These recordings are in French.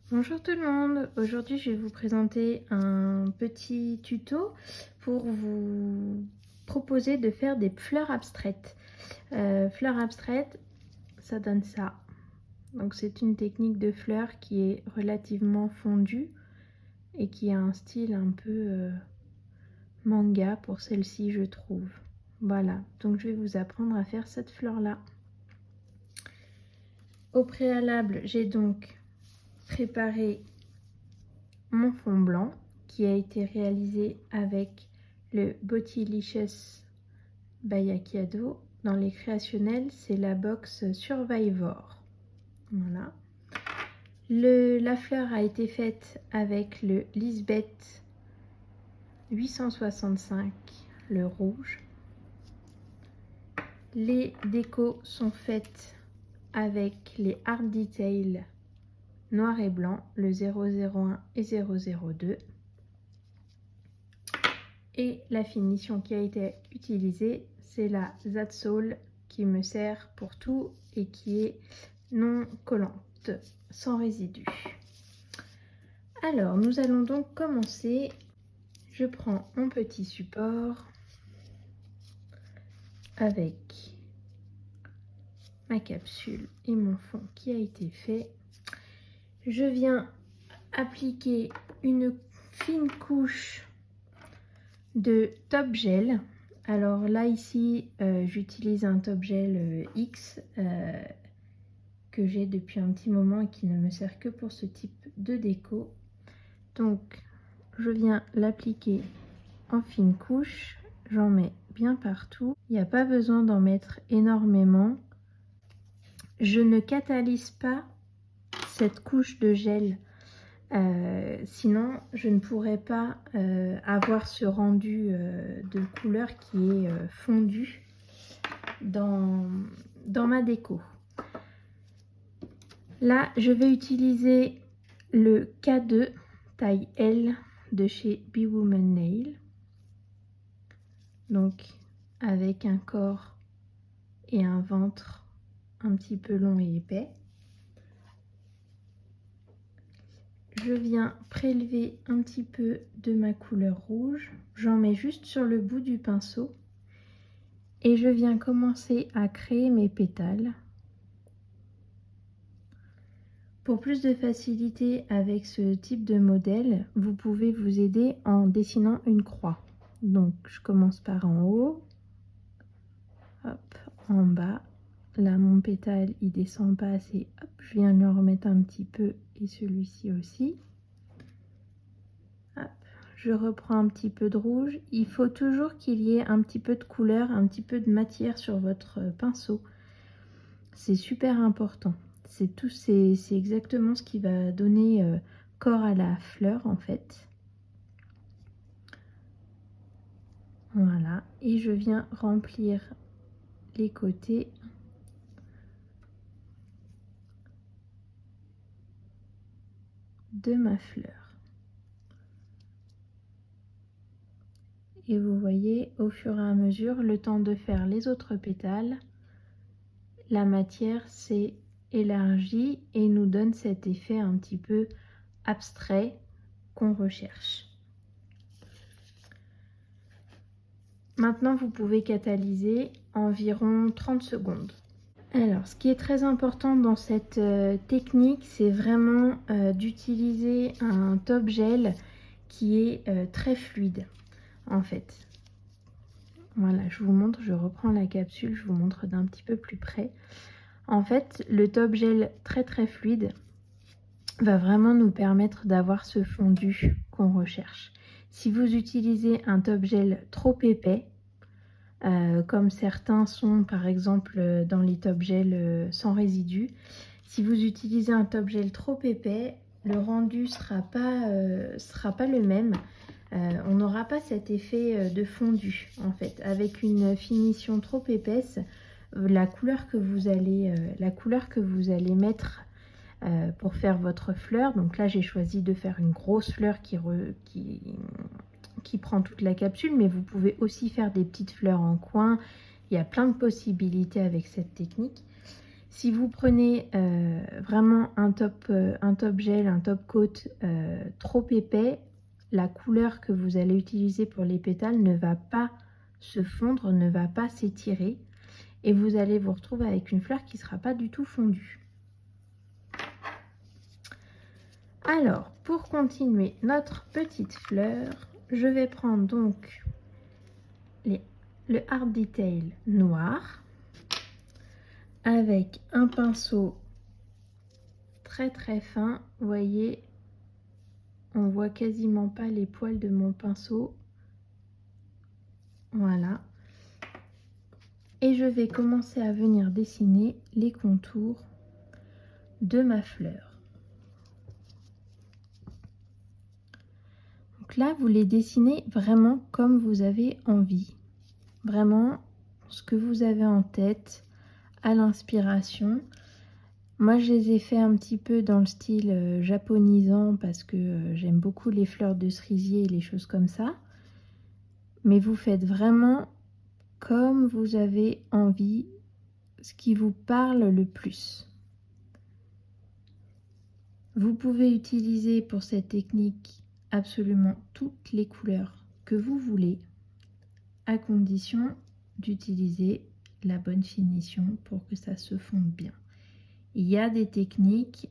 Bonjour tout le monde, aujourd'hui je vais vous présenter un petit tuto pour vous proposer de faire des fleurs abstraites. Fleurs abstraites, ça donne ça. Donc c'est une technique de fleurs qui est relativement fondue et qui a un style un peu manga pour celle-ci je trouve. Voilà, donc je vais vous apprendre à faire cette fleur-là. Au préalable, j'ai donc préparé mon fond blanc qui a été réalisé avec le Bottylicious by Achiado. Dans les créationnels, c'est la box Survivor. Voilà. La fleur a été faite avec le Lisbeth 865, le rouge. Les décos sont faites avec les Art Detail noir et blanc, le 001 et 002. Et la finition qui a été utilisée, c'est la Zazzole qui me sert pour tout et qui est non collante, sans résidus. Alors, nous allons donc commencer. Je prends mon petit support avec ma capsule et mon fond qui a été fait. Je viens appliquer une fine couche de top gel. Alors là ici j'utilise un top gel X que j'ai depuis un petit moment et qui ne me sert que pour ce type de déco. Donc je viens l'appliquer en fine couche, j'en mets bien partout. Il n'y a pas besoin d'en mettre énormément. Je ne catalyse pas cette couche de gel. Sinon je ne pourrais pas avoir ce rendu de couleur qui est fondu dans ma déco. Là je vais utiliser le K2 taille L de chez Be Woman Nail, donc avec un corps et un ventre un petit peu long et épais. Je viens prélever un petit peu de ma couleur rouge, j'en mets juste sur le bout du pinceau et je viens commencer à créer mes pétales. Pour plus de facilité avec ce type de modèle, vous pouvez vous aider en dessinant une croix. Donc je commence par en haut, hop, en bas. Là mon pétale il descend pas assez, hop, je viens lui en remettre un petit peu et celui-ci aussi. Hop. Je reprends un petit peu de rouge. Il faut toujours qu'il y ait un petit peu de couleur, un petit peu de matière sur votre pinceau. C'est super important. C'est exactement ce qui va donner corps à la fleur en fait. Voilà. Et je viens remplir les côtés de ma fleur. Et vous voyez, au fur et à mesure, le temps de faire les autres pétales, la matière s'est élargie et nous donne cet effet un petit peu abstrait qu'on recherche. Maintenant, vous pouvez catalyser environ 30 secondes. Alors, ce qui est très important dans cette technique, c'est vraiment d'utiliser un top gel qui est très fluide, en fait. Voilà, je vous montre, je reprends la capsule, je vous montre d'un petit peu plus près. En fait, le top gel très fluide va vraiment nous permettre d'avoir ce fondu qu'on recherche. Si vous utilisez un top gel trop épais, comme certains sont par exemple dans les top gel sans résidus, si vous utilisez un top gel trop épais, le rendu sera pas le même. On n'aura pas cet effet de fondu en fait. Avec une finition trop épaisse, la couleur que vous allez mettre pour faire votre fleur, donc là j'ai choisi de faire une grosse fleur qui prend toute la capsule, mais vous pouvez aussi faire des petites fleurs en coin. Il y a plein de possibilités avec cette technique. Si vous prenez vraiment un top gel, un top coat trop épais, la couleur que vous allez utiliser pour les pétales ne va pas se fondre, ne va pas s'étirer et vous allez vous retrouver avec une fleur qui ne sera pas du tout fondue. Alors, pour continuer notre petite fleur, je vais prendre donc le Art Detail noir avec un pinceau très très fin. Vous voyez, on voit quasiment pas les poils de mon pinceau. Voilà. Et je vais commencer à venir dessiner les contours de ma fleur. Donc là, vous les dessinez vraiment comme vous avez envie. Vraiment ce que vous avez en tête à l'inspiration. Moi, je les ai fait un petit peu dans le style japonisant parce que j'aime beaucoup les fleurs de cerisier et les choses comme ça. Mais vous faites vraiment comme vous avez envie, ce qui vous parle le plus. Vous pouvez utiliser pour cette technique absolument toutes les couleurs que vous voulez, à condition d'utiliser la bonne finition pour que ça se fonde bien. Il y a des techniques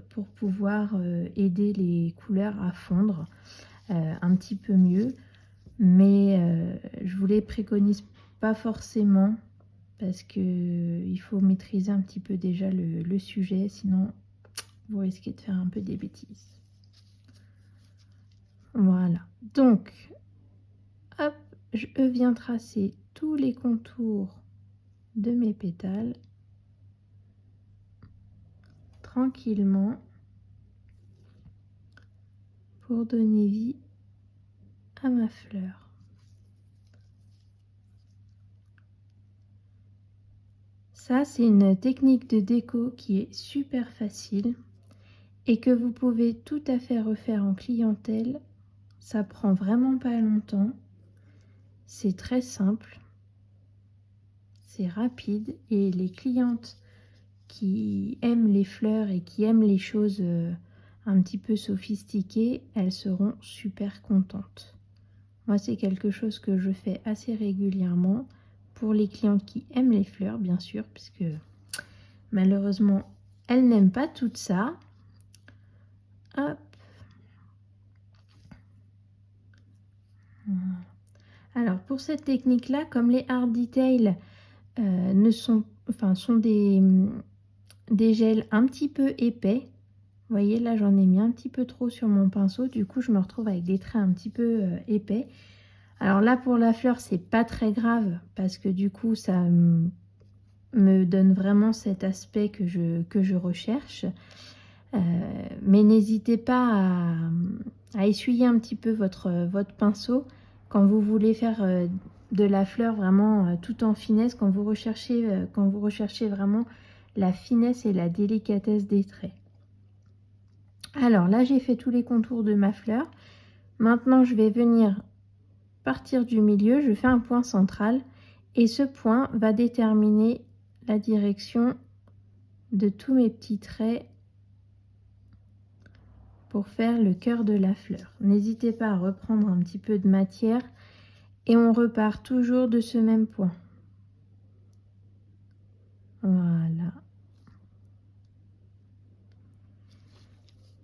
pour pouvoir aider les couleurs à fondre un petit peu mieux, mais je vous les préconise pas forcément parce que il faut maîtriser un petit peu déjà le sujet, sinon vous risquez de faire un peu des bêtises. Voilà, donc hop, je viens tracer tous les contours de mes pétales tranquillement pour donner vie à ma fleur. Ça, c'est une technique de déco qui est super facile et que vous pouvez tout à fait refaire en clientèle. Ça prend vraiment pas longtemps. C'est très simple. C'est rapide et les clientes qui aiment les fleurs et qui aiment les choses un petit peu sophistiquées, elles seront super contentes. Moi, c'est quelque chose que je fais assez régulièrement pour les clientes qui aiment les fleurs, bien sûr, puisque malheureusement, elles n'aiment pas tout ça. Hop. Voilà. Alors, pour cette technique-là, comme les Art Detail sont des gels un petit peu épais, vous voyez, là, j'en ai mis un petit peu trop sur mon pinceau. Du coup, je me retrouve avec des traits un petit peu épais. Alors là, pour la fleur, c'est pas très grave parce que du coup, ça me donne vraiment cet aspect que je recherche. Mais n'hésitez pas à essuyer un petit peu votre pinceau quand vous voulez faire de la fleur vraiment tout en finesse, quand vous recherchez vraiment la finesse et la délicatesse des traits. Alors là, j'ai fait tous les contours de ma fleur. Maintenant, je vais venir partir du milieu, je fais un point central et ce point va déterminer la direction de tous mes petits traits pour faire le cœur de la fleur. N'hésitez pas à reprendre un petit peu de matière et on repart toujours de ce même point. Voilà.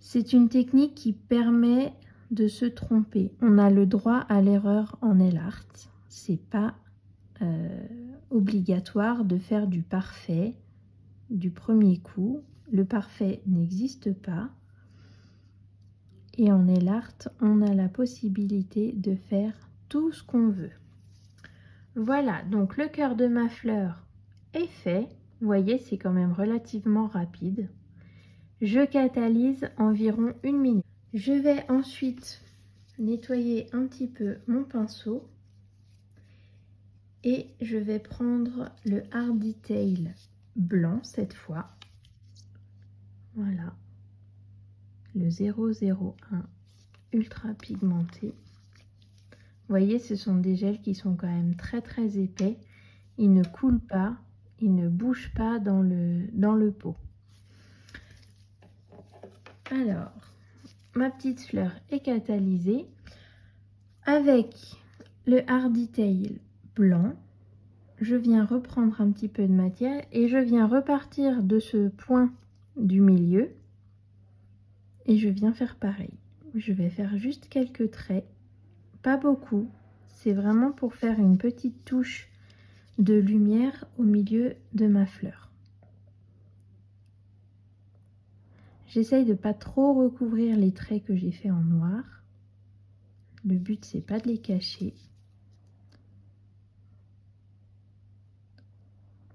C'est une technique qui permet de se tromper. On a le droit à l'erreur en nail art. C'est pas obligatoire de faire du parfait du premier coup. Le parfait n'existe pas. Et en nail art, on a la possibilité de faire tout ce qu'on veut. Voilà, donc le cœur de ma fleur est fait. Vous voyez, c'est quand même relativement rapide. Je catalyse environ 1 minute. Je vais ensuite nettoyer un petit peu mon pinceau et je vais prendre le Art Detail blanc cette fois. Voilà, le 001 ultra pigmenté. Vous voyez, ce sont des gels qui sont quand même très très épais. Ils ne coulent pas il ne bouge pas dans le pot. Alors, ma petite fleur est catalysée. Avec le Hardy Tail blanc, je viens reprendre un petit peu de matière et je viens repartir de ce point du milieu et je viens faire pareil. Je vais faire juste quelques traits, pas beaucoup, c'est vraiment pour faire une petite touche de lumière au milieu de ma fleur. J'essaye de pas trop recouvrir les traits que j'ai fait en noir. Le but c'est pas de les cacher.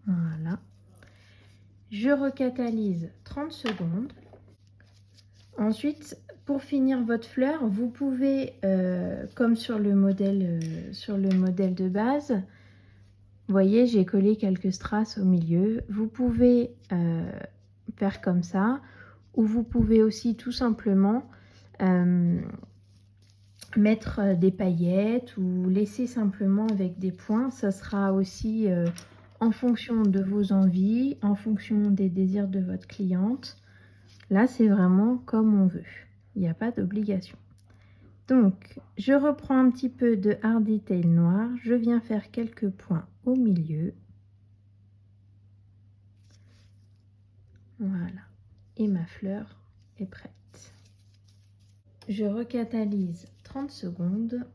Voilà. Je recatalyse 30 secondes. Ensuite, pour finir votre fleur, vous pouvez, comme sur le modèle de base, vous voyez, j'ai collé quelques strass au milieu. Vous pouvez faire comme ça, ou vous pouvez aussi tout simplement mettre des paillettes ou laisser simplement avec des points. Ça sera aussi en fonction de vos envies, en fonction des désirs de votre cliente. Là, c'est vraiment comme on veut. Il n'y a pas d'obligation. Donc, je reprends un petit peu de Hardy Tail noir. Je viens faire quelques points au milieu. Voilà. Et ma fleur est prête. Je recatalyse 30 secondes.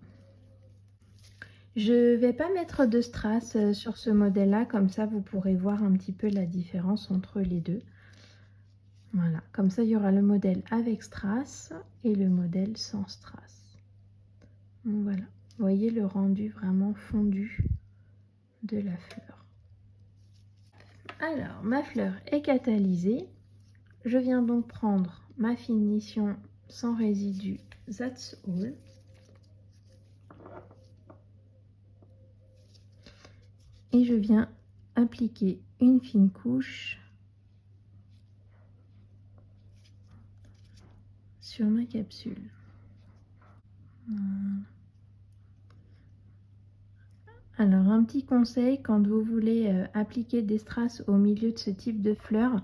Je ne vais pas mettre de strass sur ce modèle-là. Comme ça, vous pourrez voir un petit peu la différence entre les deux. Voilà, comme ça il y aura le modèle avec strass et le modèle sans strass. Donc voilà, vous voyez le rendu vraiment fondu de la fleur. Alors, ma fleur est catalysée. Je viens donc prendre ma finition sans résidu That's All. Et je viens appliquer une fine couche sur ma capsule. Voilà. Alors un petit conseil, quand vous voulez appliquer des strass au milieu de ce type de fleurs,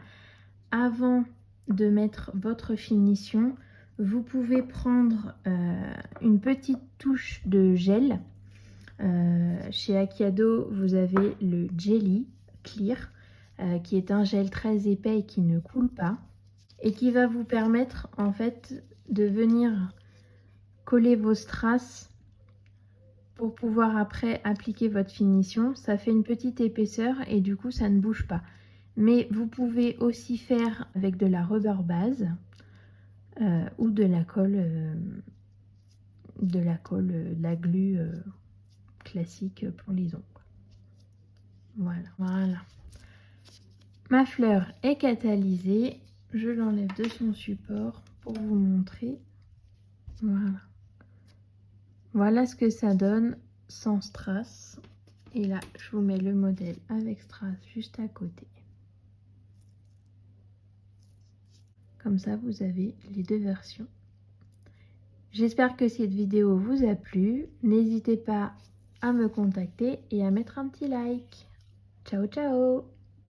avant de mettre votre finition, vous pouvez prendre une petite touche de gel. Chez Aquiado, vous avez le Jelly Clear, qui est un gel très épais et qui ne coule pas, et qui va vous permettre en fait de venir coller vos strass pour pouvoir après appliquer votre finition. Ça fait une petite épaisseur et du coup ça ne bouge pas. Mais vous pouvez aussi faire avec de la rubber base ou de la colle, de la glu classique pour les ongles. Voilà. Ma fleur est catalysée. Je l'enlève de son support pour vous montrer. Voilà ce que ça donne sans strass. Et là, je vous mets le modèle avec strass juste à côté. Comme ça, vous avez les deux versions. J'espère que cette vidéo vous a plu. N'hésitez pas à me contacter et à mettre un petit like. Ciao, ciao!